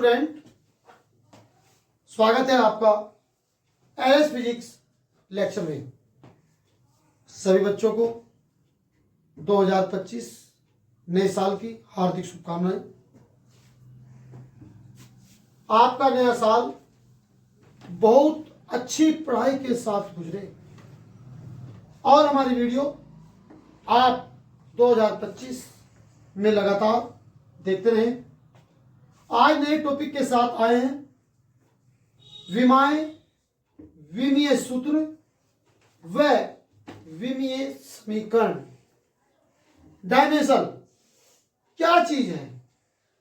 Student, स्वागत है आपका एलएस फिजिक्स लेक्चर में। सभी बच्चों को 2025 नए साल की हार्दिक शुभकामनाएं। आपका नया साल बहुत अच्छी पढ़ाई के साथ गुजरे और हमारी वीडियो आप 2025 में लगातार देखते रहें। आज नए टॉपिक के साथ आए हैं विमाएं, विमीय सूत्र व विमीय समीकरण। डायमेंशन क्या चीज है,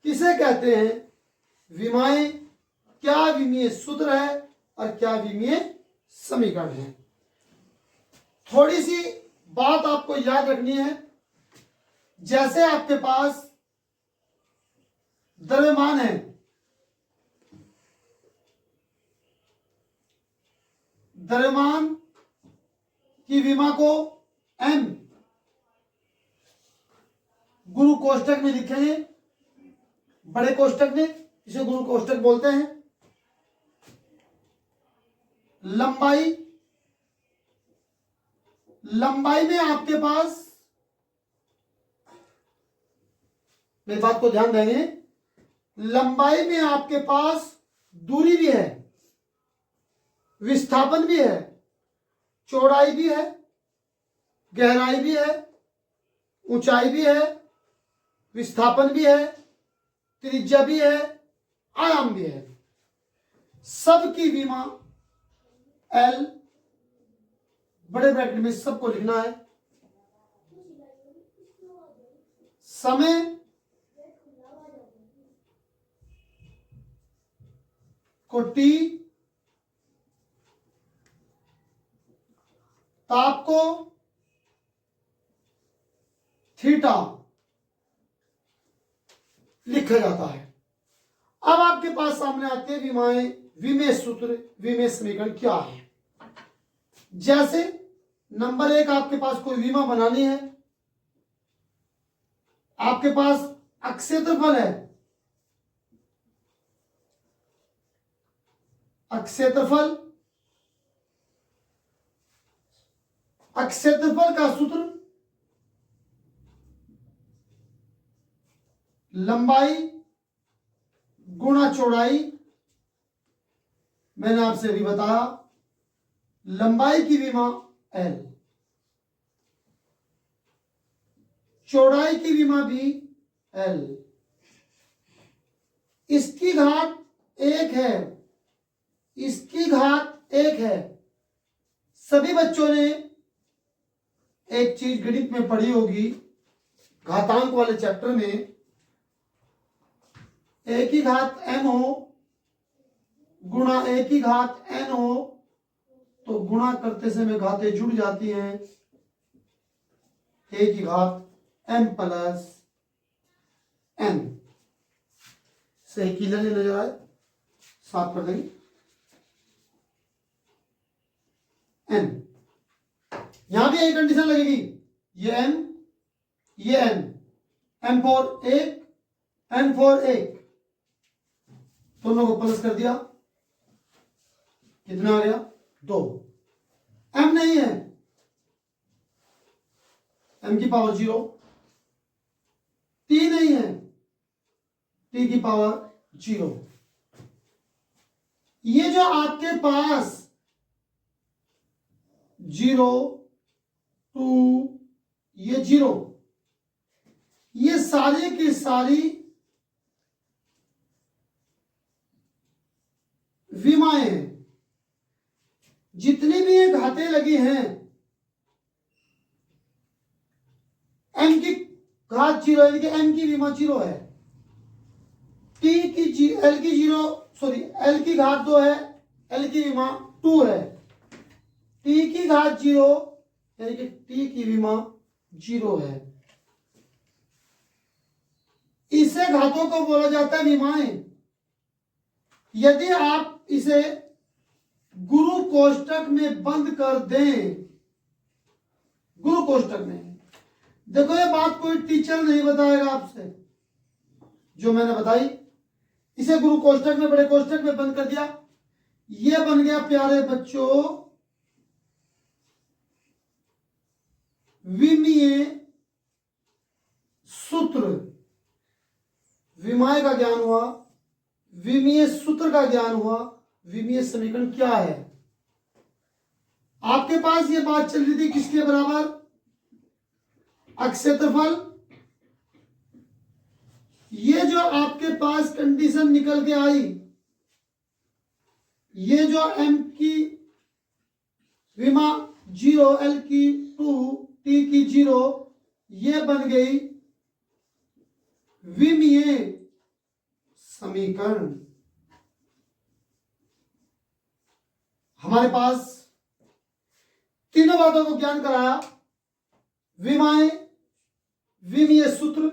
किसे कहते हैं, विमाएं क्या विमीय सूत्र है और क्या विमीय समीकरण है। थोड़ी सी बात आपको याद रखनी है। जैसे आपके पास द्रव्यमान है, द्रव्यमान की विमा को m गुरु कोष्ठक में लिखेंगे, बड़े कोष्ठक में, इसे गुरु कोष्ठक बोलते हैं। लंबाई में आपके पास, मेरी बात को ध्यान देंगे, लंबाई में आपके पास दूरी भी है, विस्थापन भी है, चौड़ाई भी है, गहराई भी है, ऊंचाई भी है, विस्थापन भी है, त्रिज्या भी है, आयाम भी है। सबकी विमा L, बड़े ब्रैकेट में सबको लिखना है। समय को T, ताप को थीटा लिखा जाता है। अब आपके पास सामने आते हैं विमाएं, विमेय सूत्र, विमेय समीकरण क्या है। जैसे नंबर 1, आपके पास कोई विमा बनानी है, आपके पास अक्षेत्रफल है, अक्षेत्रफल का सूत्र लंबाई गुणा चौड़ाई। मैंने आपसे अभी बताया लंबाई की विमा L, चौड़ाई की विमा भी L, इसकी घात 1 है, इसकी घात 1 है। सभी बच्चों ने एक चीज गणित में पढ़ी होगी, घातांक वाले चैप्टर में, a की घात m हो गुणा a की घात n हो तो गुणा करते समय घातें जुड़ जाती हैं। a की घात m प्लस n। सही क्लियर नजर आए, साफ कर देंगे। n, यहां भी एक कंडीशन लगेगी, ये m, ये n, m for 1, n for 1, दोनों को प्लस कर दिया, कितना आ गया 2। m नहीं है, m की पावर 0, t नहीं है, t की पावर 0। ये जो आपके पास 0, 2, ये 0, ये सारी की सारी विमाएं हैं। जितनी भी ये घातें लगी हैं, m की घात 0 यानी कि m की विमा 0 है, L की 0, सॉरी L की घात 2 है, L की विमा 2 है, t की घात 0 यानी कि t की विमा 0 है। इसे घातों को बोला जाता है विमाएं। यदि आप इसे गुरु कोष्ठक में बंद कर दें, गुरु कोष्ठक में, देखो ये बात कोई टीचर नहीं बताएगा आपसे, जो मैंने बताई इसे गुरु कोष्ठक में, बड़े कोष्ठक में बंद कर दिया। यह बन गया प्यारे बच्चों विमीय सूत्र। विमाय का ज्ञान हुआ, विमीय सूत्र का ज्ञान हुआ, विमीय समीकरण क्या है। आपके पास ये बात चल रही थी किसके बराबर, अक्षेत्रफल। ये जो आपके पास कंडीशन निकल के आई, ये जो m की विमा 0, l की 2, t की 0, ये बन गई विमीय समीकरण। हमारे पास तीनों बातों को ज्ञान कराया, विमाएं, विमीय सूत्र,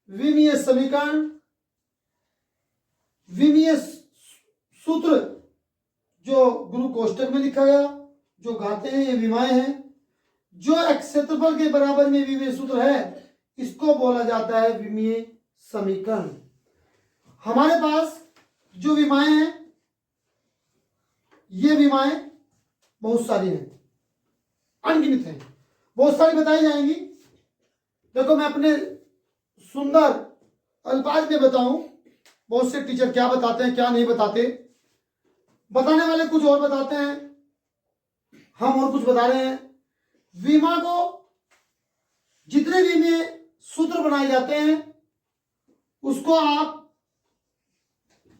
विमीय समीकरण। विमीय सूत्र जो गुरु कोष्ठक में लिखा गया, जो गाते हैं ये विमाएं हैं। जो क्षेत्रफल के बराबर में विमीय सूत्र है, इसको बोला जाता है विमीय समीकरण। हमारे पास जो विमाएं हैं, ये विमाएं बहुत सारी हैं, अनगिनत हैं, बहुत सारी बताई जाएंगी। देखो मैं अपने सुंदर अल्फाज में बताऊं, बहुत से टीचर क्या बताते हैं क्या नहीं बताते, बताने वाले कुछ और बताते हैं, हम और कुछ बता रहे हैं। विमा को जितने भी में सूत्र बनाए जाते हैं, उसको आप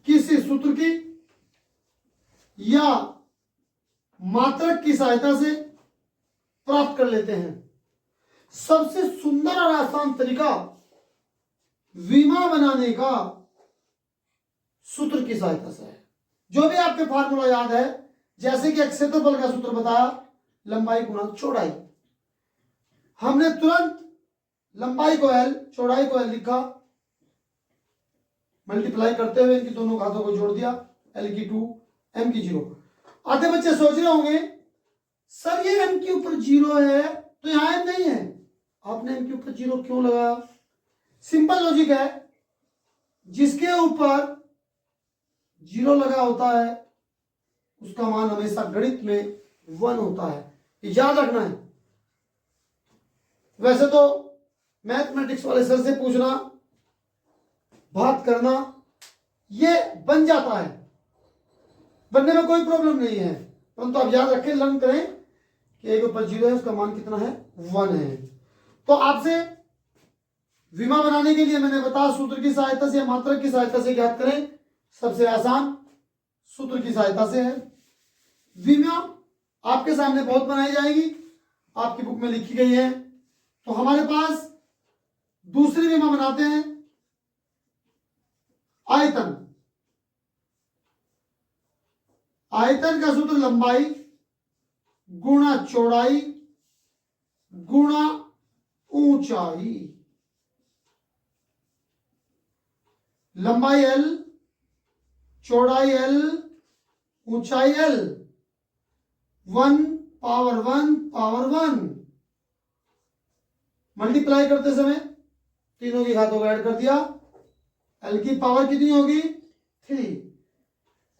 किसी सूत्र की या मात्रक की सहायता से प्राप्त कर लेते हैं। सबसे सुंदर और आसान तरीका विमा बनाने का सूत्र की सहायता से है। जो भी आपके फार्मूला याद है, जैसे कि क्षेत्रफल का सूत्र बताया, लंबाई गुणा चौड़ाई। हमने तुरंत लंबाई को l, चौड़ाई को l लिखा, मल्टीप्लाई करते हुए इनकी दोनों घातों को जोड़ दिया, l की 2, m की 0। आधे बच्चे सोच रहे होंगे सर ये m के ऊपर 0 है तो यहां m नहीं है, आपने m के ऊपर 0 क्यों लगाया। सिंपल लॉजिक है, जिसके ऊपर 0 लगा होता है उसका मान हमेशा गणित में 1 होता है, याद रखना है। वैसे तो मैथमेटिक्स वाले सर से पूछना, बात करना, ये बन जाता है, बनने में कोई प्रॉब्लम नहीं है, परंतु आप याद रखें, लर्न करें कि एक ऊपर 0 है, उसका मान कितना है, 1 है। तो आपसे विमा बनाने के लिए मैंने बताया सूत्र की सहायता से या मात्रक की सहायता से ज्ञात करें। सबसे आसान सूत्र की सहायता से है। विमा आपके सामने बहुत बनाई जाएगी, आपकी बुक में लिखी गई है। तो हमारे पास दूसरी विमा बनाते हैं, आयतन। आयतन का सूत्र लंबाई गुणा चौड़ाई गुणा ऊंचाई। लंबाई l, चौड़ाई l, ऊंचाई l, 1 पावर 1 पावर 1। मल्टीप्लाई करते समय तीनों की घातों को ऐड कर दिया। l की पावर कितनी होगी, 3।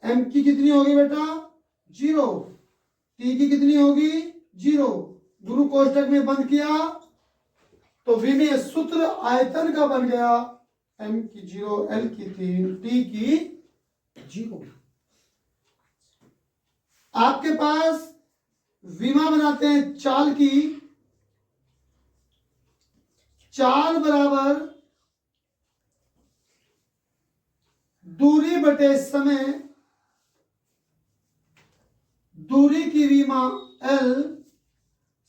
m की कितनी होगी बेटा, 0। t की कितनी होगी, 0। गुरु कोष्ठक में बंद किया तो विमीय सूत्र आयतन का बन गया, m की 0, l की 3, t की 0। आपके पास विमा बनाते हैं चाल की। चाल बराबर दूरी बटे समय, दूरी की विमा l,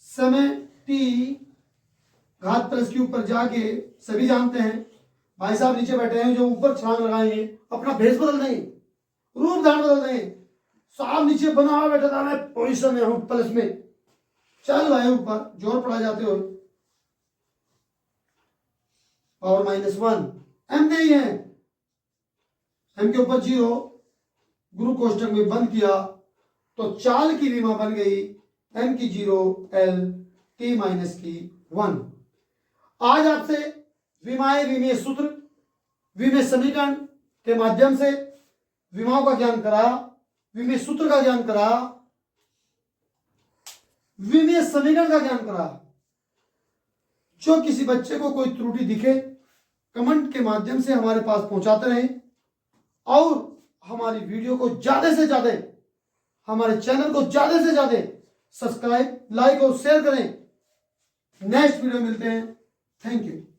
समय t, घात प्लस के ऊपर जाके सभी जानते हैं, भाई साहब नीचे बैठे हैं जो ऊपर छलांग लगाएंगे, अपना भेष बदल देंगे, रूप धारण बदल देंगे। साहब नीचे बना हुआ बैठा था, मैं पोजीशन में हूं प्लस में, चल भाई ऊपर जोर पड़ा जाते हो, पावर -1। m नहीं है, m के ऊपर 0, गुरु कोष्ठक में बंद किया तो चाल की विमा बन गई m की 0, l, t माइनस की 1। आज आपसे विमाएं, विमीय सूत्र, विमीय समीकरण के माध्यम से विमाओं का ज्ञान कराया, विमीय सूत्र का ज्ञान कराया, विमीय समीकरण का ज्ञान कराया। जो किसी बच्चे को कोई त्रुटि दिखे कमेंट के माध्यम से हमारे पास पहुंचाते रहें और हमारी वीडियो को ज्यादा से ज्यादा, हमारे चैनल को ज्यादा से ज्यादा सब्सक्राइब, लाइक और शेयर करें। नेक्स्ट वीडियो मिलते हैं। Thank you.